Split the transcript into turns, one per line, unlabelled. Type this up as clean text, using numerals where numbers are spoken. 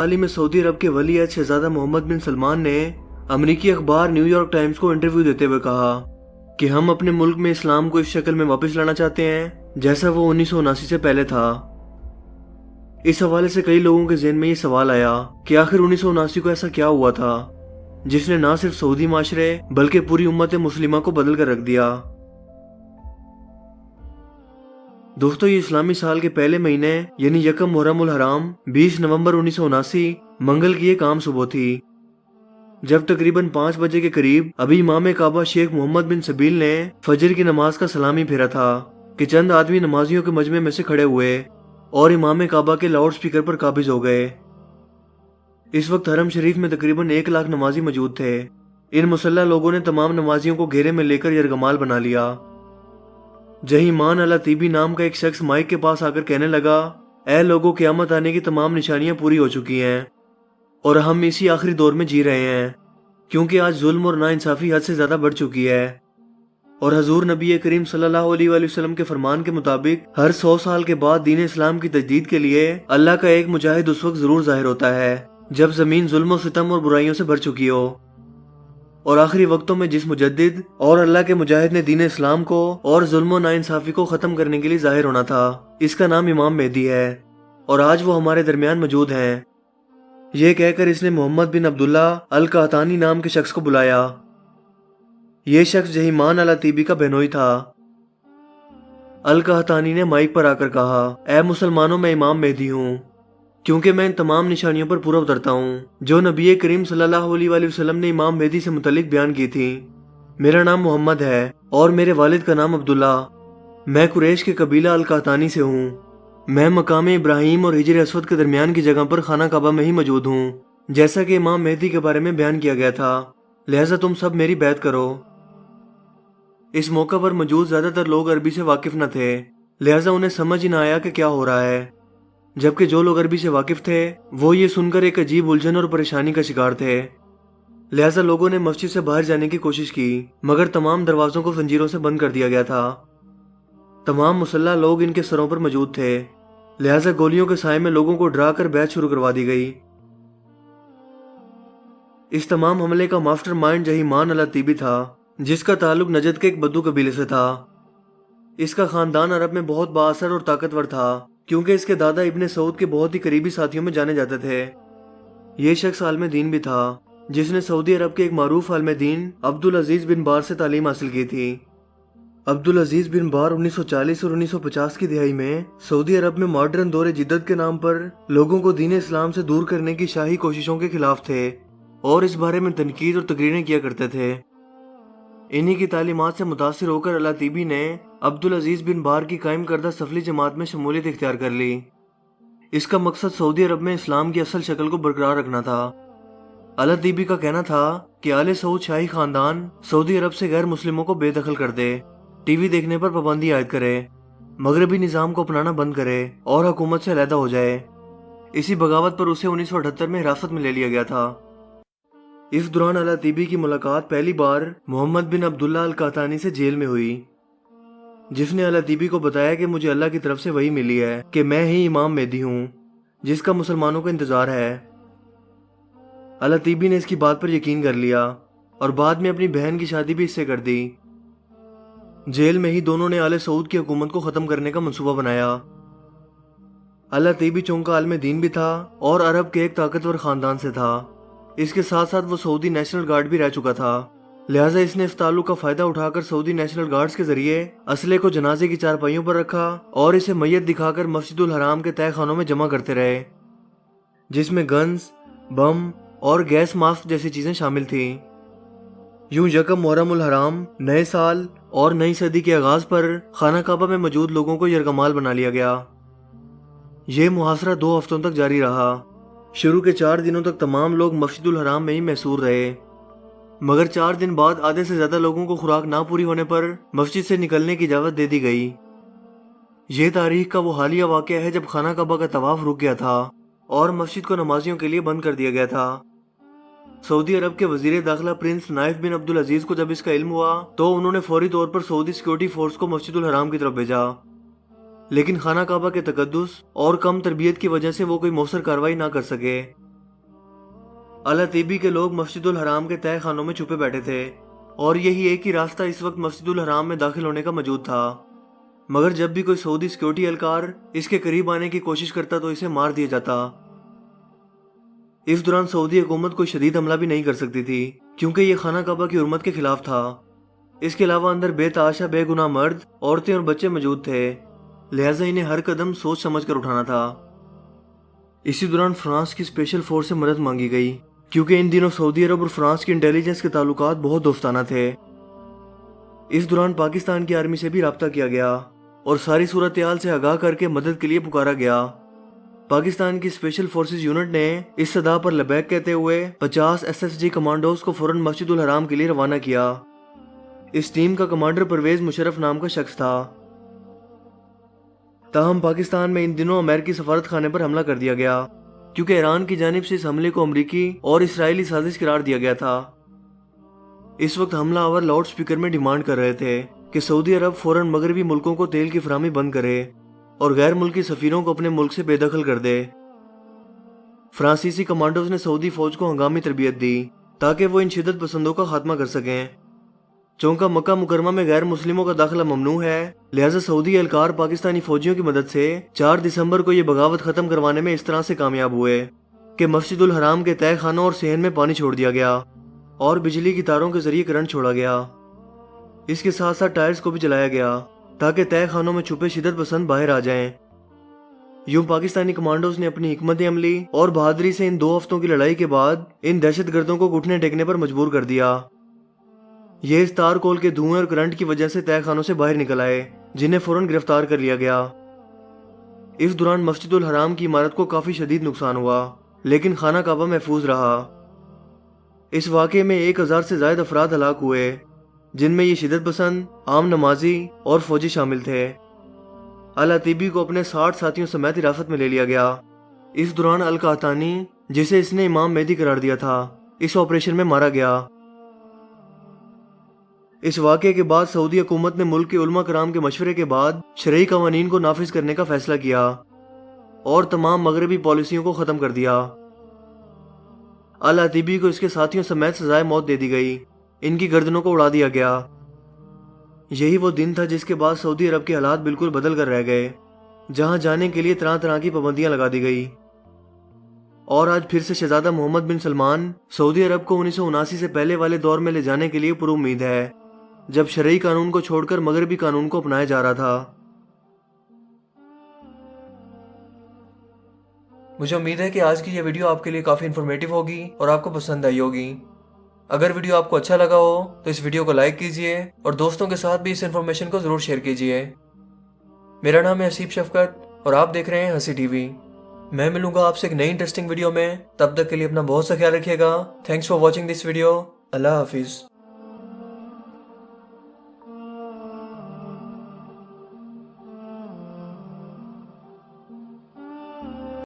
हाल ही में सऊदी अरब के वली अहद शहजादा मोहम्मद बिन सलमान ने अमेरिकी अखबार न्यूयॉर्क टाइम्स को इंटरव्यू देते हुए कहा कि हम अपने मुल्क में इस्लाम को इस शक्ल में वापस लाना चाहते हैं जैसा वो 1979 से पहले था। इस हवाले से कई लोगों के ज़हन में ये सवाल आया कि आखिर 1979 को ऐसा क्या हुआ था जिसने ना सिर्फ सऊदी माशरे बल्कि पूरी उम्मत मुस्लिमा को बदल कर रख दिया। दोस्तों, ये इस्लामी साल के पहले महीने यानी यकम मुहर्रम उल हराम 20 नवंबर 1979 मंगल की एक आम सुबह थी, जब तकरीबन 5 बजे के करीब अभी इमाम काबा शेख मोहम्मद बिन सबील ने फजर की नमाज का सलामी फेरा था कि चंद आदमी नमाजियों के मजमे में से खड़े हुए और इमाम काबा के लाउड स्पीकर पर काबिज हो गए। इस वक्त हरम शरीफ में तकरीबन 1 लाख नमाजी मौजूद थे। इन मुसल्ला लोगों ने तमाम नमाजियों को घेरे में लेकर यरगमाल बना लिया। जहीमान अल तीबी नाम का एक शख्स माइक के पास आकर कहने लगा, ऐ लोगों, क़यामत आने की तमाम निशानियां पूरी हो चुकी हैं और हम इसी आखिरी दौर में जी रहे हैं, क्योंकि आज जुल्म और नाइंसाफी हद से ज्यादा बढ़ चुकी है। और हजूर नबी करीम सल्लल्लाहु अलैहि वसल्लम के फरमान के मुताबिक हर 100 साल के बाद दीन इस्लाम की तजदीद के लिए अल्लाह का एक मुजाहिद उस वक्त जरूर जाहिर होता है जब जमीन जुल्म सितम और बुराइयों से भर चुकी हो। और आखिरी वक्तों में जिस मुजद्दिद और अल्लाह के मुजाहिद ने दीन इस्लाम को और जुल्म और नाइंसाफी को खत्म करने के लिए जाहिर होना था, इसका नाम इमाम मेहदी है और आज वो हमारे दरमियान मौजूद हैं। ये कहकर इसने मोहम्मद बिन अब्दुल्ला अल कहतानी नाम के शख्स को बुलाया। ये शख्स जहीमान अल तीबी का बहनोई था। अल कहतानी ने माइक पर आकर कहा, ऐ मुसलमानों, मैं इमाम मेहदी हूँ, क्योंकि मैं इन तमाम निशानियों पर पूरा उतरता हूँ जो नबी करीम सल्लल्लाहु अलैहि वसल्लम ने इमाम मेहदी से मुतल्लिक बयान की थी। मेरा नाम मोहम्मद है और मेरे वालिद का नाम अब्दुल्ला। मैं कुरैश के कबीला अल कहतानी से हूँ। मैं मकाम इब्राहिम और हिजर असवद के दरमियान की जगह पर खाना काबा में ही मौजूद हूँ, जैसा कि इमाम मेहदी के बारे में बयान किया गया था। लिहाजा तुम सब मेरी बैत करो। इस मौका पर मौजूद ज्यादातर लोग अरबी से वाकिफ न थे, लिहाजा उन्हें समझ ही न आया कि क्या हो रहा है, जबकि जो लोग अरबी से वाकिफ थे वो ये सुनकर एक अजीब उलझन और परेशानी का शिकार थे। लिहाजा लोगों ने मस्जिद से बाहर जाने की कोशिश की, मगर तमाम दरवाजों को जंजीरों से बंद कर दिया गया था। तमाम मुसल्ला लोग इनके सरों पर मौजूद थे, लिहाजा गोलियों के साए में लोगों को डरा कर बैत शुरू करवा दी गई। इस तमाम हमले का मास्टरमाइंड जहीमान अल तीबी था, जिसका ताल्लुक नजद के एक बद्दू कबीले से था। इसका खानदान अरब में बहुत बाअसर और ताकतवर था, क्योंकि इसके दादा इब्ने सऊद के बहुत ही करीबी साथियों में जाने जाते थे। ये शख्स आलम दीन भी था, जिसने सऊदी अरब के एक मारूफ आलम दीन अब्दुल अजीज बिन बार से तालीम हासिल की थी। अब्दुल अजीज बिन बार 1940 और 1950 की दिहाई में सऊदी अरब में मॉडर्न दौरे जिद्दत के नाम पर लोगों को दीन इस्लाम से दूर करने की शाही कोशिशों के खिलाफ थे और इस बारे में तनकीद और तकरीरें किया करते थे। इन्हीं की तालीमात से मुतासिर होकर अल तीबी ने अब्दुल अजीज बिन बार की कायम करदा सफली जमात में शमूलियत इख्तियार कर ली। इसका मकसद सऊदी अरब में इस्लाम की असल शक्ल को बरकरार रखना था। अल तीबी का कहना था कि आले सऊद शाही खानदान सऊदी अरब से गैर मुस्लिमों को बेदखल कर दे, टीवी देखने पर पाबंदी आयद करे, मगरबी निज़ाम को अपनाना बंद करे और हुकूमत से अलहदा हो जाए। इसी बगावत पर उसे 1978 में हिरासत में ले लिया गया था। इस दौरान अल तीबी की मुलाकात पहली बार मोहम्मद बिन अब्दुल्ला अल कहतानी से जेल में हुई, जिसने अल तीबी को बताया कि मुझे अल्लाह की तरफ से वही मिली है कि मैं ही इमाम मेहदी हूँ जिसका मुसलमानों को इंतजार है। अल तीबी ने इसकी बात पर यकीन कर लिया और बाद में अपनी बहन की शादी भी इससे कर दी। जेल में ही दोनों ने आले सऊद की हुकूमत को खत्म करने का मंसूबा बनाया। अल तीबी चौंका आलम दीन भी था और अरब के एक ताकतवर खानदान से था। इसके साथ साथ वो सऊदी नेशनल गार्ड भी रह चुका था, लिहाजा इसने इस ताल्लुक का फायदा उठाकर सऊदी नेशनल गार्ड्स के जरिए असले को जनाजे की चारपाइयों पर रखा और इसे मैयत दिखाकर मस्जिदुल हराम के तय खानों में जमा करते रहे, जिसमें गन्स, बम और गैस मास्क जैसी चीजें शामिल थी। यूं यकम मुहर्रम उल हराम, नए साल और नई सदी के आगाज पर खाना काबा में मौजूद लोगों को यरगमाल बना लिया गया। यह मुहासरा 2 हफ्तों तक जारी रहा। शुरू के 4 दिनों तक तमाम लोग मस्जिदुल हराम में ही महसूर रहे, मगर 4 दिन बाद आधे से ज्यादा लोगों को खुराक ना पूरी होने पर मस्जिद से निकलने की इजाजत दे दी गई। ये तारीख का वो हालिया वाकया है जब खाना काबा का तवाफ रुक गया था और मस्जिद को नमाजियों के लिए बंद कर दिया गया था। सऊदी अरब के वजीर दाखिला प्रिंस नाइफ बिन अब्दुल अजीज को जब इसका इल्म हुआ तो उन्होंने फौरी तौर पर सऊदी सिक्योरिटी फोर्स को मस्जिदुल हराम की तरफ भेजा, लेकिन खाना काबा के तकद्दुस और कम तरबियत की वजह से वो कोई मौसर कार्रवाई ना कर सके अला तीबी के लोग मस्जिदुल हराम के तय खानों में छुपे बैठे थे और यही एक ही रास्ता इस वक्त मस्जिदुल हराम में दाखिल होने का मौजूद था। मगर जब भी कोई सऊदी सिक्योरिटी एहलकार इसके करीब आने की कोशिश करता तो इसे मार दिया जाता। इस दौरान सऊदी हुकूमत कोई शदीद हमला भी नहीं कर सकती थी क्योंकि ये खाना काबा की हुर्मत के खिलाफ था। इसके अलावा अंदर बेतहाशा बेगुनाह मर्द, औरतें और बच्चे मौजूद थे, लिहाजा इन्हें हर कदम सोच समझ कर उठाना था। इसी दौरान फ्रांस की स्पेशल फोर्स से मदद मांगी गई क्योंकि इन दिनों सऊदी अरब और फ्रांस की इंटेलिजेंस के ताल्लुकात बहुत दोस्ताना थे। इस दौरान पाकिस्तान की आर्मी से भी राब्ता किया गया और सारी सूरत-ए-हाल से आगाह करके मदद के लिए पुकारा गया। पाकिस्तान की स्पेशल फोर्सेस यूनिट ने इस सदा पर लबैक कहते हुए 50 SSG कमांडोज को फौरन मस्जिदुल हराम के लिए रवाना किया। इस टीम का कमांडर परवेज मुशर्रफ नाम का शख्स था। ताहम पाकिस्तान में इन दिनों अमेरिकी सफारत खाने पर हमला कर दिया गया क्योंकि ईरान की जानिब से इस हमले को अमरीकी और इसराइली साजिश करार दिया गया था। इस वक्त हमलावर लाउड स्पीकर में डिमांड कर रहे थे कि सऊदी अरब फौरन मगरबी मुल्कों को तेल की फराहमी बंद करे और गैर मुल्की सफीरों को अपने मुल्क से बेदखल कर दे। फ्रांसीसी कमांडोज ने सऊदी फौज को हंगामी तरबियत दी ताकि वो इन शिद्दत पसंदों का खात्मा कर सकें। चूंकि मक्का मुकरमा में गैर मुस्लिमों का दाखिला ममनू है, लिहाजा सऊदी एहलकार पाकिस्तानी फौजियों की मदद से 4 दिसंबर को ये बगावत खत्म करवाने में इस तरह से कामयाब हुए कि मस्जिदुल हराम के तय खानों और सहन में पानी छोड़ दिया गया और बिजली की तारों के जरिए करंट छोड़ा गया। इसके साथ साथ टायर्स को भी जलाया गया ताकि तय खानों में छुपे शिद्दत पसंद बाहर आ जाएं। यूं पाकिस्तानी कमांडोज ने अपनी हिकमत अमली और बहादुरी से इन 2 हफ्तों की लड़ाई के बाद इन दहशतगर्दों को घुटने टेकने पर मजबूर कर दिया। ये इस तार कोल के धुएं और करंट की वजह से तय खानों से बाहर निकल आए, जिन्हें फौरन गिरफ्तार कर लिया गया। इस दौरान मस्जिदुल हराम की इमारत को काफी शदीद नुकसान हुआ, लेकिन खाना काबा महफूज रहा। इस वाक़े में 1000 से ज्यादा अफराद हलाक हुए, जिनमें ये शिद्दत पसंद, आम नमाजी और फौजी शामिल थे। अल अतीबी को अपने 60 साथियों समेत हिरासत में ले लिया गया। इस दौरान अल कहतानी, जिसे इसने इमाम मेहदी करार दिया था, इस ऑपरेशन में मारा गया। इस वाक़े के बाद सऊदी हुकूमत ने मुल्क के उलमा कराम के मशवरे के बाद शरई कवानीन को नाफिज करने का फैसला किया और तमाम मगरबी पॉलिसियों को ख़त्म कर दिया। अल अतीबी को इसके साथियों समेत सजाए मौत दे दी गई, इनकी गर्दनों को उड़ा दिया गया। यही वो दिन था जिसके बाद सऊदी अरब के हालात बिल्कुल बदल कर रह गए, जहां जाने के लिए तरह तरह की पाबंदियां लगा दी गई। और आज फिर से शहजादा मोहम्मद बिन सलमान सऊदी अरब को 1979 से पहले वाले दौर में ले जाने के लिए पूरी उम्मीद है, जब शरई कानून को छोड़कर मगरबी कानून को अपनाया जा रहा था।
मुझे उम्मीद है कि आज की ये वीडियो आपके लिए काफ़ी इन्फॉर्मेटिव होगी और आपको पसंद आई होगी। अगर वीडियो आपको अच्छा लगा हो तो इस वीडियो को लाइक कीजिए और दोस्तों के साथ भी इस इन्फॉर्मेशन को ज़रूर शेयर कीजिए। मेरा नाम है हसीब शफकत और आप देख रहे हैं हंसी टीवी। मैं मिलूंगा आपसे एक नई इंटरेस्टिंग वीडियो में। तब तक के लिए अपना बहुत सा ख्याल रखिएगा। Thanks for watching this video. अल्लाह हाफिज़।